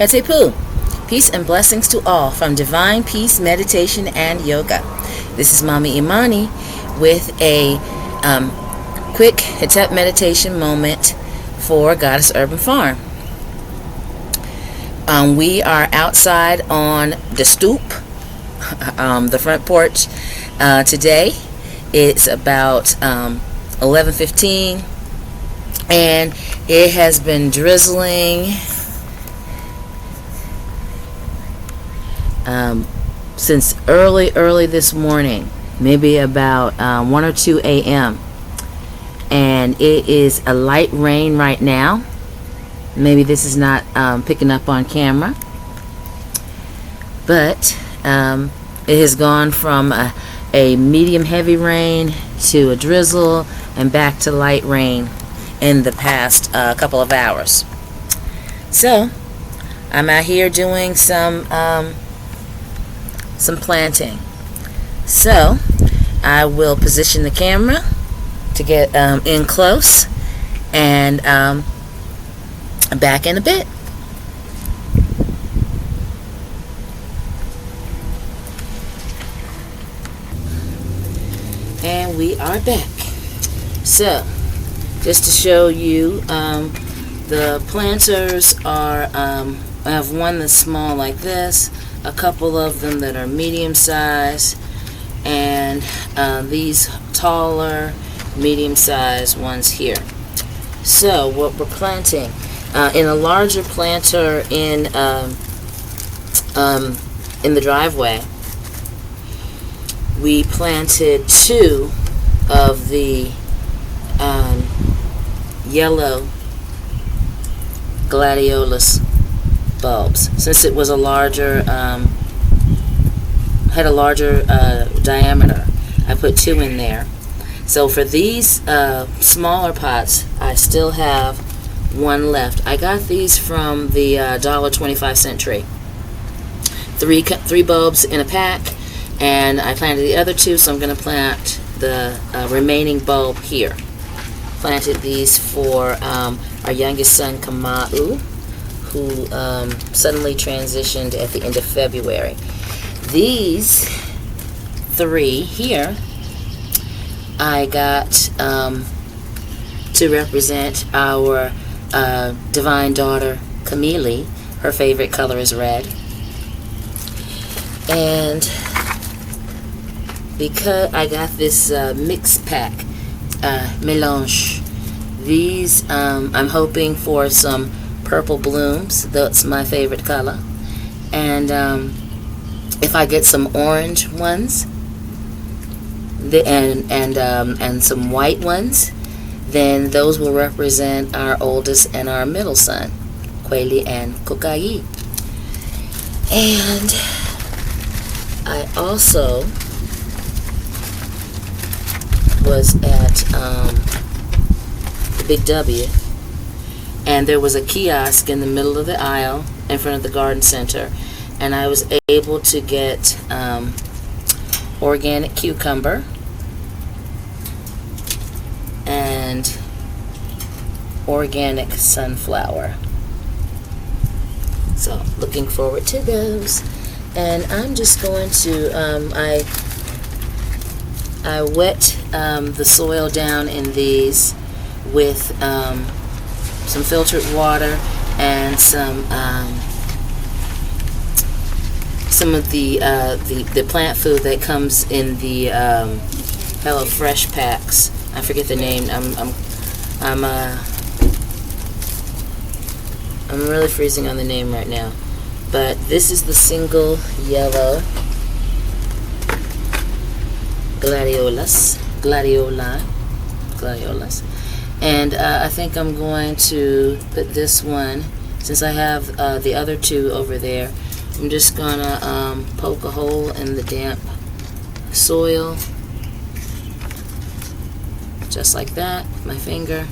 Hetepu. Peace and blessings to all from Divine Peace Meditation and Yoga. This is Mommy Imani with a quick Hetep meditation moment for Goddess Urban Farm. We are outside on the stoop, the front porch today. It's about 11:15 and it has been drizzling since early this morning, maybe about 1 or 2 a.m. and it is a light rain right now. Maybe this is not picking up on camera, but it has gone from a medium heavy rain to a drizzle and back to light rain in the past couple of hours. So I'm out here doing some planting. So I will position the camera to get in close and back in a bit. And we are back. So just to show you, the planters are I have one that's small like this, a couple of them that are medium size, and these taller medium sized ones here. So what we're planting in a larger planter in the driveway, we planted 2 of the yellow gladiolus bulbs. Since it was a larger, had a larger diameter, I put 2 in there. So for these smaller pots, I still have 1 left. I got these from the $1.25 tree. 3 bulbs in a pack, and I planted the other 2, so I'm going to plant the remaining bulb here. Planted these for our youngest son, Kamau, who suddenly transitioned at the end of February. These 3 here I got to represent our divine daughter, Camille. Her favorite color is red. And because I got this mix pack, mélange, these I'm hoping for some purple blooms. That's my favorite color. And if I get some orange ones and some white ones, then those will represent our oldest and our middle son, Kweli and Kokai. And I also was at the Big W, and there was a kiosk in the middle of the aisle in front of the garden center, and I was able to get organic cucumber and organic sunflower. So looking forward to those. And I'm just going to I wet the soil down in these with some filtered water and some of the plant food that comes in the Hello Fresh packs. I forget the name. I'm really freezing on the name right now. But this is the single yellow gladiolus, and I think I'm going to put this one, since I have the other 2 over there. I'm just gonna poke a hole in the damp soil, just like that, with my finger,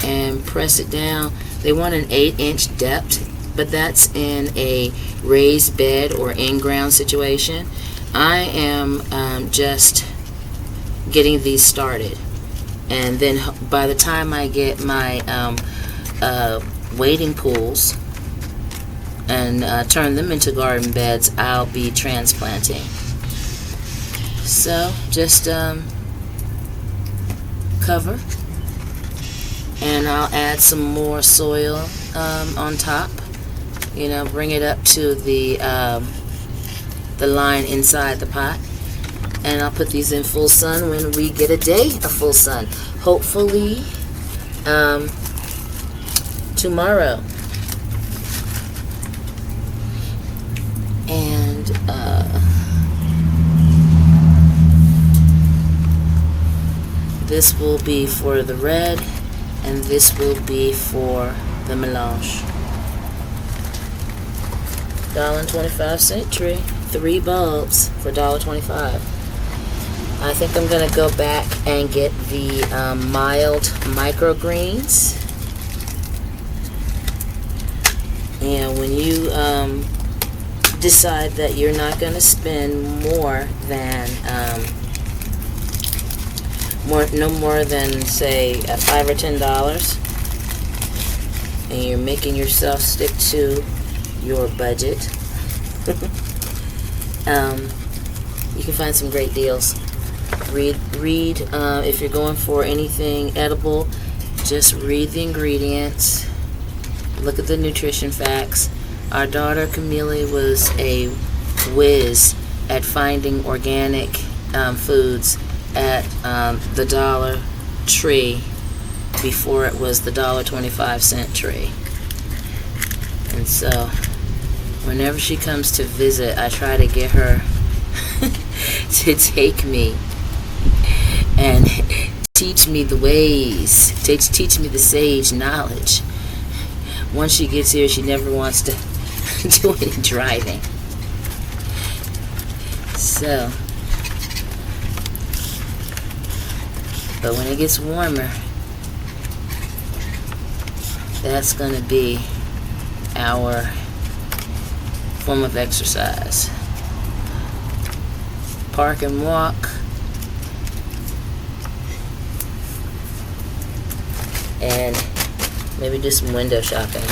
and press it down. They want an 8-inch depth, but that's in a raised bed or in-ground situation. I am just getting these started, and then by the time I get my wading pools and turn them into garden beds, I'll be transplanting. So just cover, and I'll add some more soil on top. You know, bring it up to the line inside the pot, and I'll put these in full sun when we get a day of full sun. Hopefully tomorrow. And this will be for the red, and this will be for the melange. $1.25 tree, 3 bulbs for $1.25. I think I'm gonna go back and get the mild microgreens. And when you decide that you're not gonna spend more than no more than say $5 or $10, and you're making yourself stick to your budget, you can find some great deals. Read if you're going for anything edible, just read the ingredients, look at the nutrition facts. Our daughter Camille was a whiz at finding organic foods at the Dollar Tree before it was the $1.25 tree. And so whenever she comes to visit, I try to get her to take me and teach me the ways, teach me the sage knowledge. Once she gets here, she never wants to do any driving. So, but when it gets warmer, that's going to be our form of exercise. Park and walk. And maybe do some window shopping.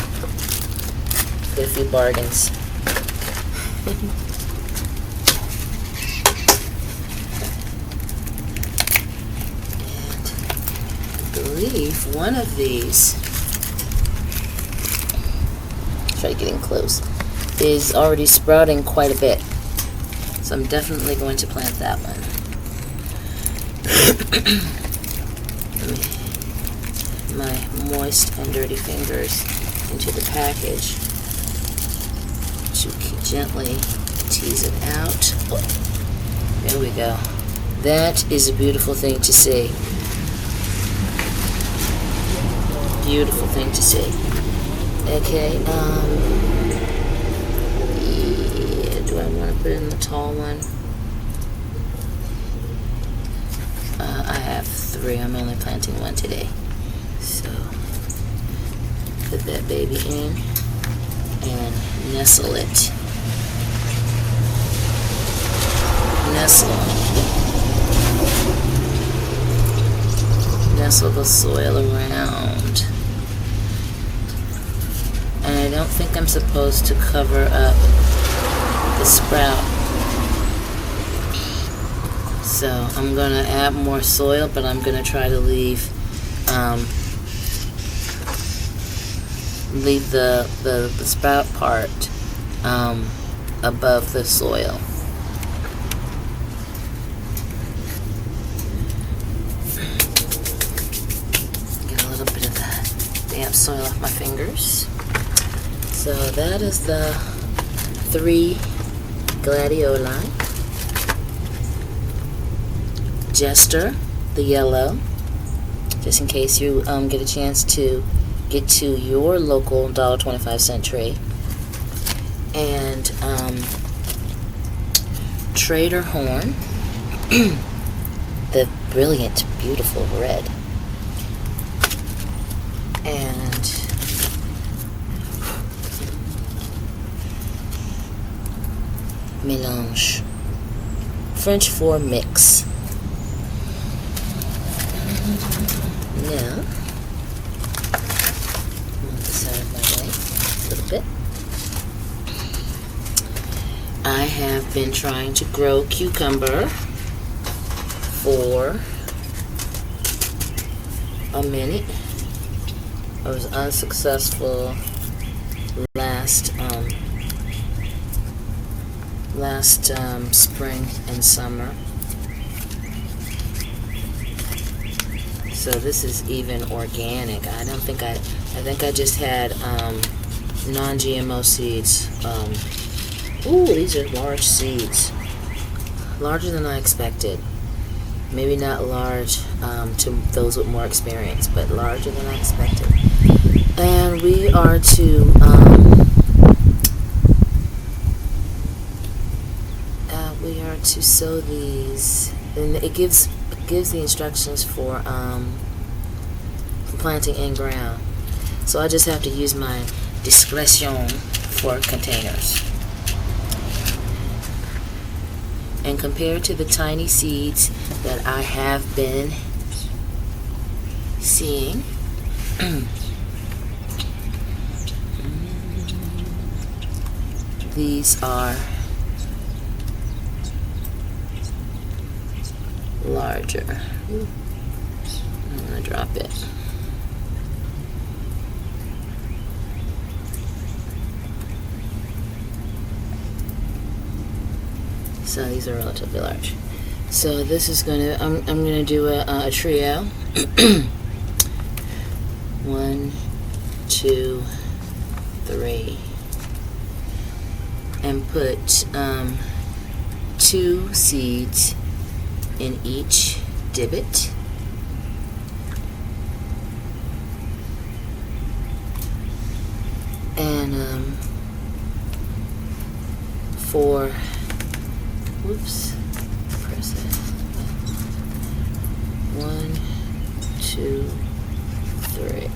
Get a few bargains. And I believe one of these, try getting close, is already sprouting quite a bit. So I'm definitely going to plant that one. My moist and dirty fingers into the package to gently tease it out. Oh, there we go. That is a beautiful thing to see. Beautiful thing to see. Okay, yeah, do I want to put in the tall one? I have 3. I'm only planting 1 today. So, put that baby in and nestle it. Nestle the soil around. And I don't think I'm supposed to cover up the sprout. So, I'm going to add more soil, but I'm going to try to leave the sprout part above the soil. Get a little bit of that damp soil off my fingers. So that is the 3 gladioli. Jester, the yellow, just in case you get a chance to get to your local $1.25 tree. And Trader Horn, the brilliant, beautiful red. And Melange, French for mix. Now, move this out of my way a little bit. I have been trying to grow cucumber for a minute. I was unsuccessful last spring and summer. So this is even organic. I think I just had non-GMO seeds. Ooh, these are large seeds. Larger than I expected. Maybe not large to those with more experience, but larger than I expected. And we are to sow these, and it gives the instructions for planting in ground. So I just have to use my discretion for containers. And compared to the tiny seeds that I have been seeing, these are larger. I'm going to drop it. So these are relatively large. So this is gonna, I'm gonna do a trio. 1, 2, 3, and put 2 seeds in each divot. And for press it. 1, 2, 3.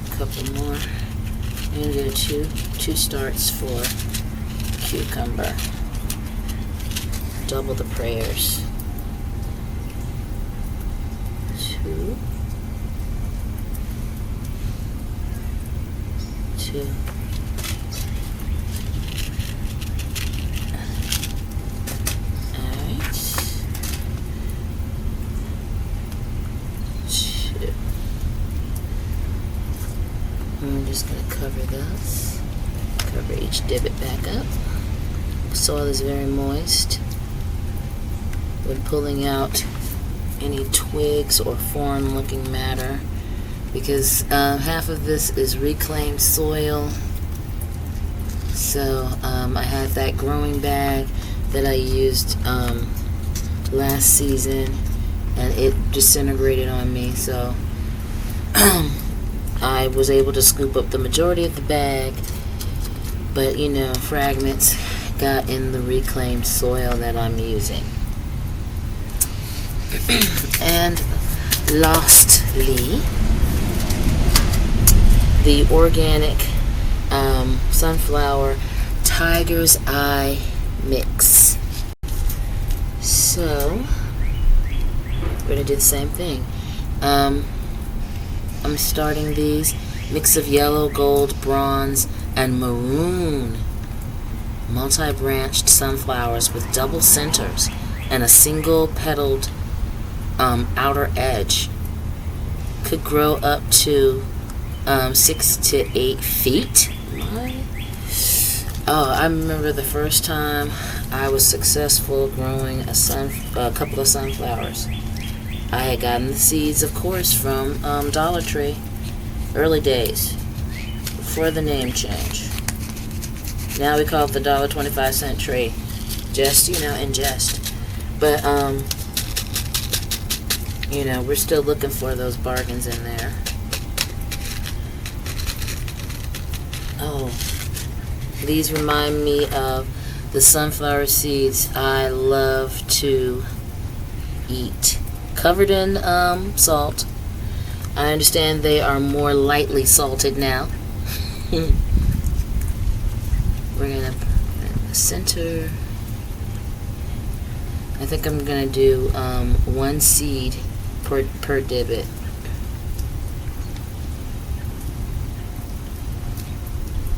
A couple more. I'm gonna do two starts for cucumber. Double the prayers. 2. 2. I'm just going to cover this. Cover each divot back up. Soil is very moist. When pulling out any twigs or foreign looking matter, because half of this is reclaimed soil. So I had that growing bag that I used last season, and it disintegrated on me. So I was able to scoop up the majority of the bag, but fragments got in the reclaimed soil that I'm using. And lastly, the organic sunflower Tiger's Eye mix. So we're going to do the same thing. I'm starting these mix of yellow, gold, bronze, and maroon multi-branched sunflowers with double centers and a single petaled outer edge. Could grow up to 6 to 8 feet. Oh, I remember the first time I was successful growing a couple of sunflowers. I had gotten the seeds, of course, from Dollar Tree, early days, before the name change. Now we call it the $1.25 tree, just in jest. But we're still looking for those bargains in there. Oh, these remind me of the sunflower seeds I love to eat. Covered in salt. I understand they are more lightly salted now. We're gonna put it in the center. I think I'm gonna do 1 seed per divot.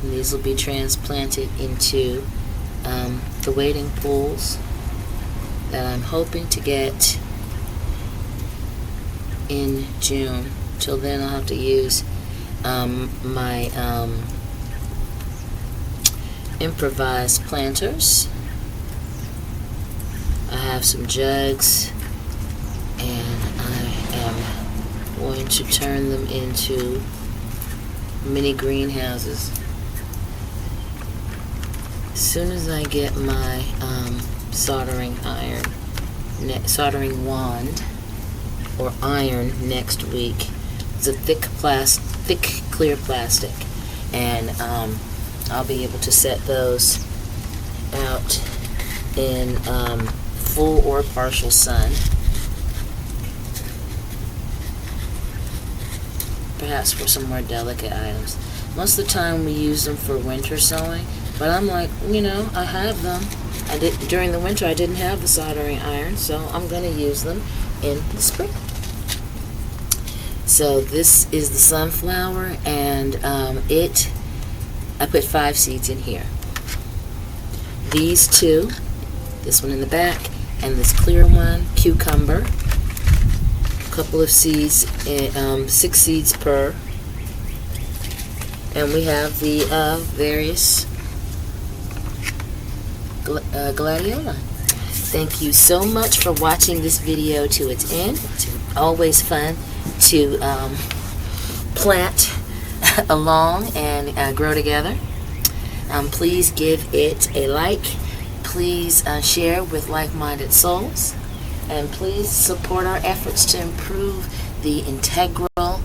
And these will be transplanted into the wading pools that I'm hoping to get in June. Till then, I'll have to use my improvised planters. I have some jugs, and I am going to turn them into mini greenhouses. As soon as I get my soldering wand or iron next week, it's a thick clear plastic, and I'll be able to set those out in full or partial sun, perhaps for some more delicate items. Most of the time we use them for winter sewing, but I'm like, I have them. During the winter I didn't have the soldering iron, so I'm going to use them in the spring. So this is the sunflower, and I put 5 seeds in here. These 2, this one in the back, and this clear one, cucumber. A couple of seeds, 6 seeds per. And we have the various gladioli. Thank you so much for watching this video to its end. It's always fun to plant along and grow together. Please give it a like. Please share with like-minded souls. And please support our efforts to improve the integral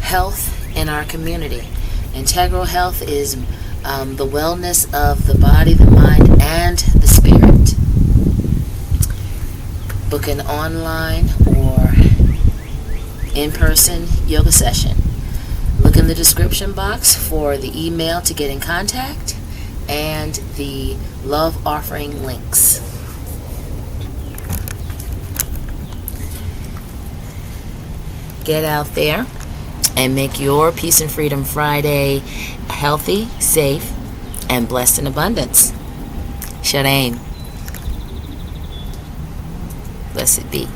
health in our community. Integral health is the wellness of the body, the mind, and the spirit. Book an online or in-person yoga session. Look in the description box for the email to get in contact and the love offering links. Get out there and make your Peace and Freedom Friday healthy, safe, and blessed in abundance. Shalom. Blessed be.